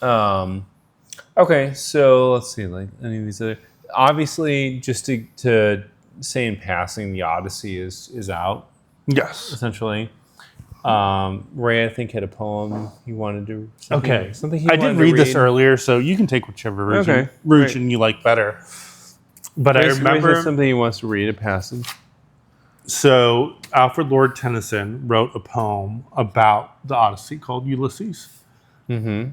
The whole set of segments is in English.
Okay, so let's see, like any of these other. Obviously, just to say in passing, the Odyssey is out Yes. essentially. Ray, I think, had a poem he wanted to. Something he I wanted did to read this earlier, so you can take whichever version you like better. But I Ray has remember something he wants to read at passing. So Alfred Lord Tennyson wrote a poem about the Odyssey called Ulysses. Mm-hmm.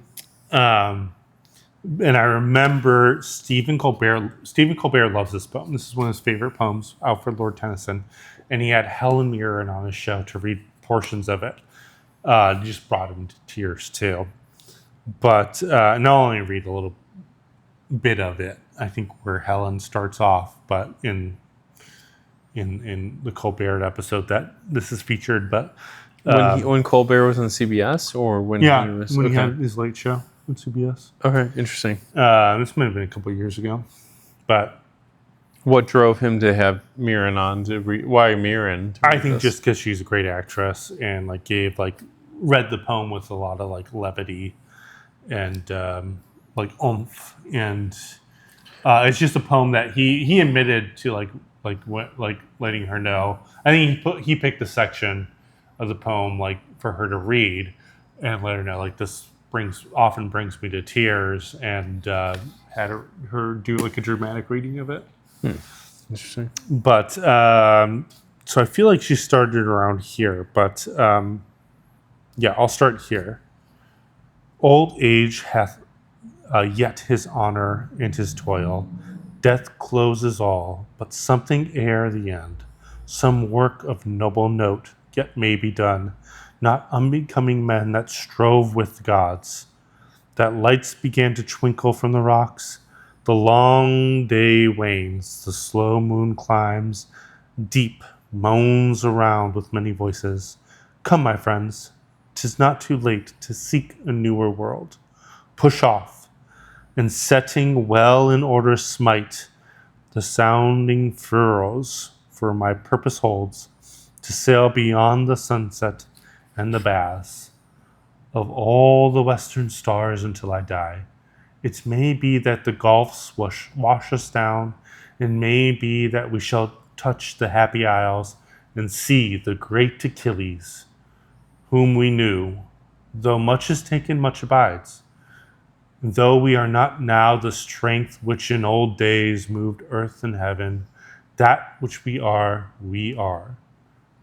And I remember Stephen Colbert loves this poem. This is one of his favorite poems, Alfred Lord Tennyson. And he had Helen Mirren on his show to read portions of it. It just brought him to tears too. But and I'll only read a little bit of it. I think where Helen starts off, but in the Colbert episode that this is featured. But When Colbert was on CBS, or when he was he had his late show on CBS. Okay, interesting. This might have been a couple of years ago, but what drove him to have Mirren on to read? Why Mirren? I think just because she's a great actress and read the poem with a lot of levity and oomph, and it's just a poem that he admitted to letting her know. I think he picked a section of the poem for her to read and let her know this often brings me to tears, and had her do a dramatic reading of it. Interesting. But so I feel like she started around here, but I'll start here. Old age hath yet his honor and his toil. Death closes all, but something ere the end. Some work of noble note yet may be done, not unbecoming men that strove with gods. That lights began to twinkle from the rocks. The long day wanes, the slow moon climbs, deep moans around with many voices. Come, my friends, 'tis not too late to seek a newer world. Push off, and setting well in order smite the sounding furrows, for my purpose holds to sail beyond the sunset and the baths of all the western stars until I die. It may be that the gulfs wash us down, and may be that we shall touch the happy isles and see the great Achilles, whom we knew. Though much is taken, much abides. Though we are not now the strength which in old days moved earth and heaven, that which we are, we are.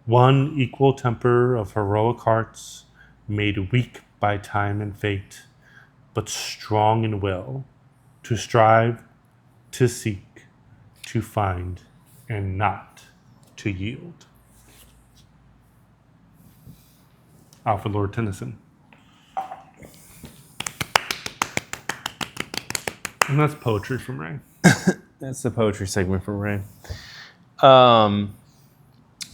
One equal temper of heroic hearts, made weak by time and fate, but strong in will, to strive, to seek, to find, and not to yield. Alfred Lord Tennyson. And that's poetry from Ray. That's the poetry segment from Ray.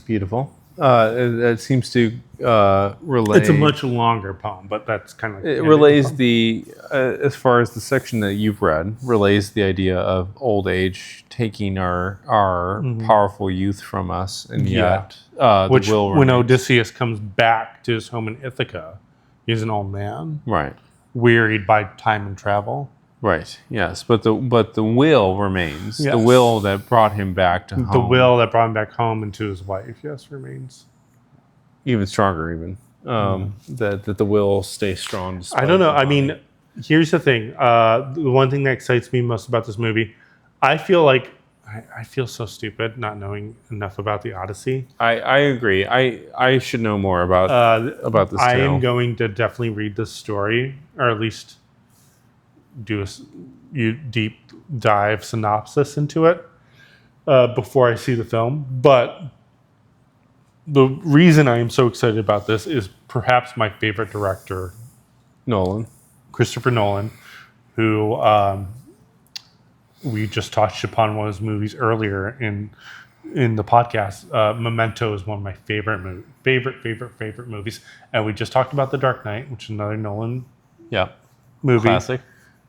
Beautiful. It seems to relay. It's a much longer poem, but that's kind of it relays the as far as the section that you've read relays the idea of old age taking our powerful youth from us, and yet which the will when remains. Odysseus comes back to his home in Ithaca, he's an old man, Right. wearied by time and travel. Right. Yes, but the will remains. Yes. The will that brought him back to home. The will that brought him back home and to his wife, yes, remains. Even stronger, even that the will stays strong. I don't know. I mean, here's the thing. The one thing that excites me most about this movie, I feel like I feel so stupid not knowing enough about the Odyssey. I agree. I should know more about this. I tale. am going to definitely read this story, or at least do a deep dive synopsis into it before I see the film. But the reason I am so excited about this is perhaps my favorite director, Nolan. Christopher Nolan, who we just touched upon one of his movies earlier in the podcast. Memento is one of my favorite movies, and we just talked about The Dark Knight, which is another Nolan movie. Classic.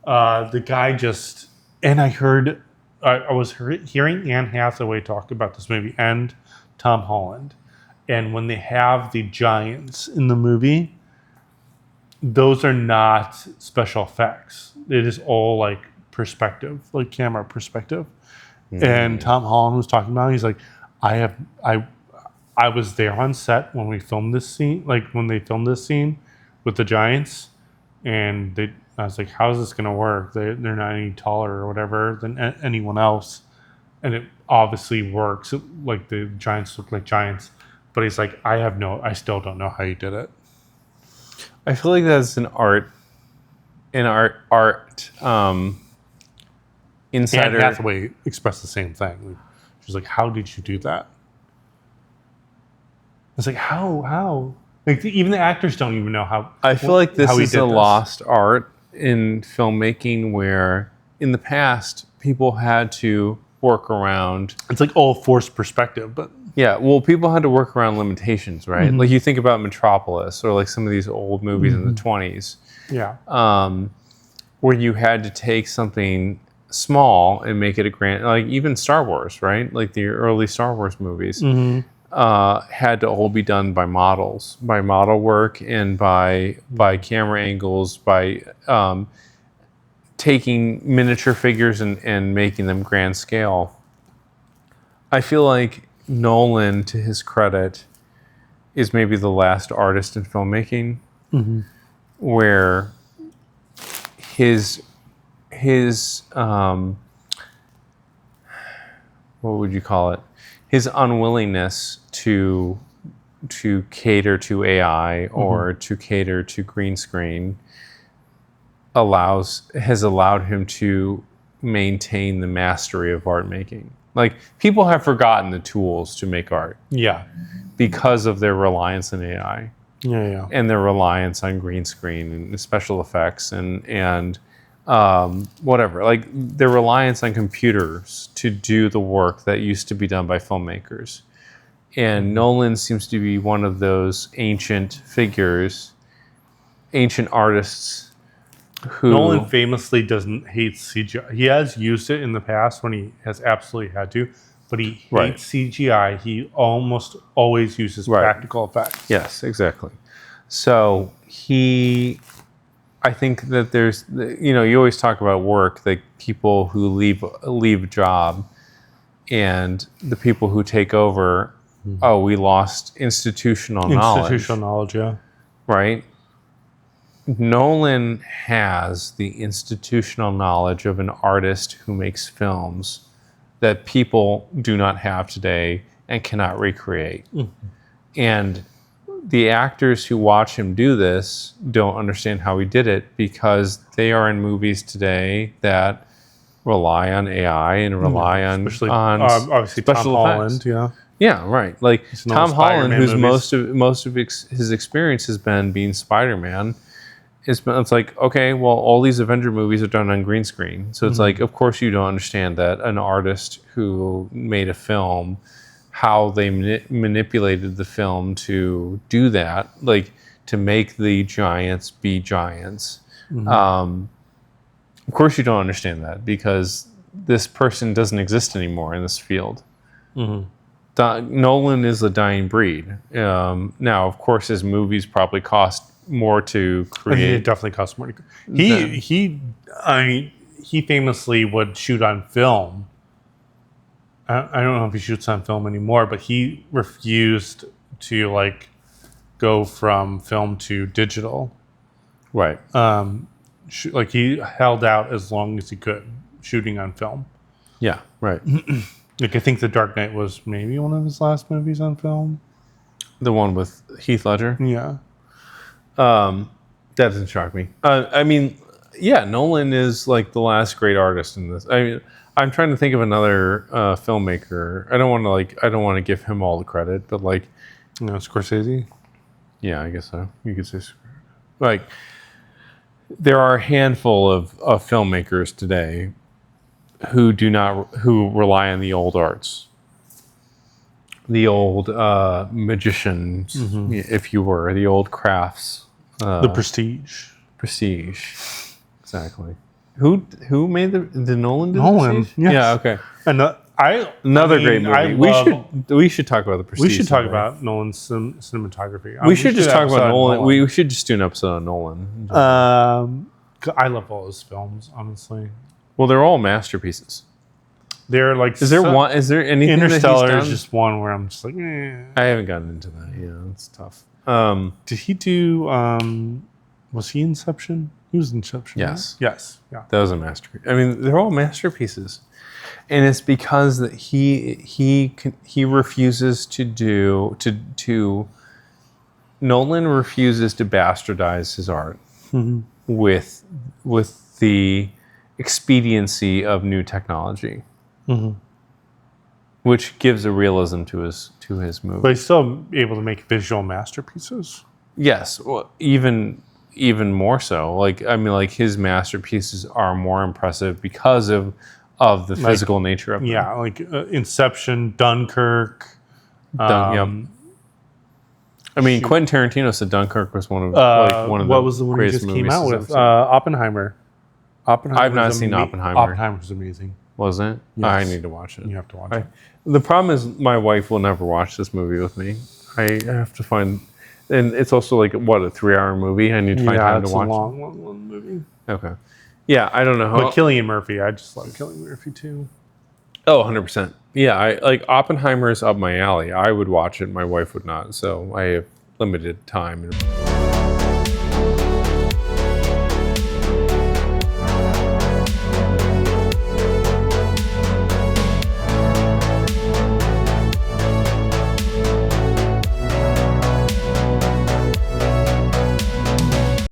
The guy just, and I was hearing Anne Hathaway talk about this movie and Tom Holland, and when they have the giants in the movie, those are not special effects. It is all like perspective, like camera perspective. And Tom Holland was talking about it. He's like, I was there on set when we filmed this scene, like when they filmed this scene with the Giants, and I was like, how is this gonna work? They're not any taller or whatever than anyone else, and it obviously works. Like the Giants look like giants, but he's like, I still don't know how you did it. I feel like that's an art insider. Anne Hathaway expressed the same thing. She's like, how did you do that? It's like, how? Like even the actors don't even know how. I feel like this is a this. lost art in filmmaking where in the past people had to work around. It's like all forced perspective, but Yeah, well, people had to work around limitations, right? Like you think about Metropolis or like some of these old movies in the 20s, yeah, where you had to take something small and make it a grand, like even Star Wars, right? Like the early Star Wars movies had to all be done by models, by model work and by camera angles, by taking miniature figures and making them grand scale. I feel like Nolan, to his credit, is maybe the last artist in filmmaking where his what would you call it? His unwillingness to cater to AI or to cater to green screen has allowed him to maintain the mastery of art making. Like people have forgotten the tools to make art yeah, because of their reliance on AI yeah. and their reliance on green screen and special effects and whatever. Like their reliance on computers to do the work that used to be done by filmmakers. And Nolan seems to be one of those ancient figures, ancient artists who... Nolan famously doesn't hate CGI. He has used it in the past when he has absolutely had to, but he hates CGI. He almost always uses practical effects. Yes, exactly. So I think that there's, you always talk about work, like people who leave a job and the people who take over, we lost institutional knowledge. Institutional knowledge, yeah. Right? Nolan has the institutional knowledge of an artist who makes films that people do not have today and cannot recreate. And the actors who watch him do this don't understand how he did it because they are in movies today that rely on AI and rely on obviously special Tom effects. Holland, yeah. Yeah, right. Like Tom Holland, whose movies. most of his experience has been being Spider-Man. It's like, okay, well, all these Avenger movies are done on green screen. So it's like, of course you don't understand that an artist who made a film, how they manipulated the film to do that, like to make the giants be giants. Of course you don't understand that because this person doesn't exist anymore in this field. Nolan is a dying breed. Now, of course, his movies probably cost more to create. It definitely costs more. He famously would shoot on film. I don't know if he shoots on film anymore, but he refused to like go from film to digital. Right. Like he held out as long as he could shooting on film. Yeah. Right. Like I think The Dark Knight was maybe one of his last movies on film. The one with Heath Ledger. Yeah. That doesn't shock me. I mean, yeah, Nolan is like the last great artist in this. I mean, I'm trying to think of another filmmaker. I don't want to give him all the credit, but like, Scorsese. Yeah, I guess so. You could say, like, there are a handful of filmmakers today who rely on the old arts, the old magicians, if you were, the old crafts. The prestige. Exactly. Who made the Nolan? Nolan. Yes. Yes. Yeah. Okay. And Another great movie. I We should talk about the Prestige. we should talk someday. about Nolan's cinematography. We should just do an talk about episode on Nolan. We should just do an episode on Nolan. I love all his films, honestly. Well, they're all masterpieces. They're like, Is there one? Is there anything Interstellar that he's is done? just one where I'm just like, eh. I haven't gotten into that. Yeah, it's tough. Did he do? Was he Inception? He was Inception. Yes. Right? Yes. Yeah. That was a masterpiece. I mean, they're all masterpieces, and it's because that he refuses to do to Nolan refuses to bastardize his art with the expediency of new technology, which gives a realism to his movie. But he's still able to make visual masterpieces. Yes, well, even more so. Like, I mean, like his masterpieces are more impressive because of the physical nature of them. Yeah, like Inception, Dunkirk. Yep. I mean, Quentin Tarantino said Dunkirk was one of what was the one he greatest just came movies out he's with? ever seen. Oppenheimer. I've not seen Oppenheimer. Oppenheimer's amazing. Wasn't it? Yes. I need to watch it. You have to watch it. The problem is my wife will never watch this movie with me. I have to find, and it's also like, what, a 3-hour movie? I need to find time to watch it's a long movie. Okay. Yeah, I don't know how. But Cillian Murphy, I just love Cillian Murphy too. Oh, 100%. Yeah, I like Oppenheimer is up my alley. I would watch it. My wife would not. So I have limited time.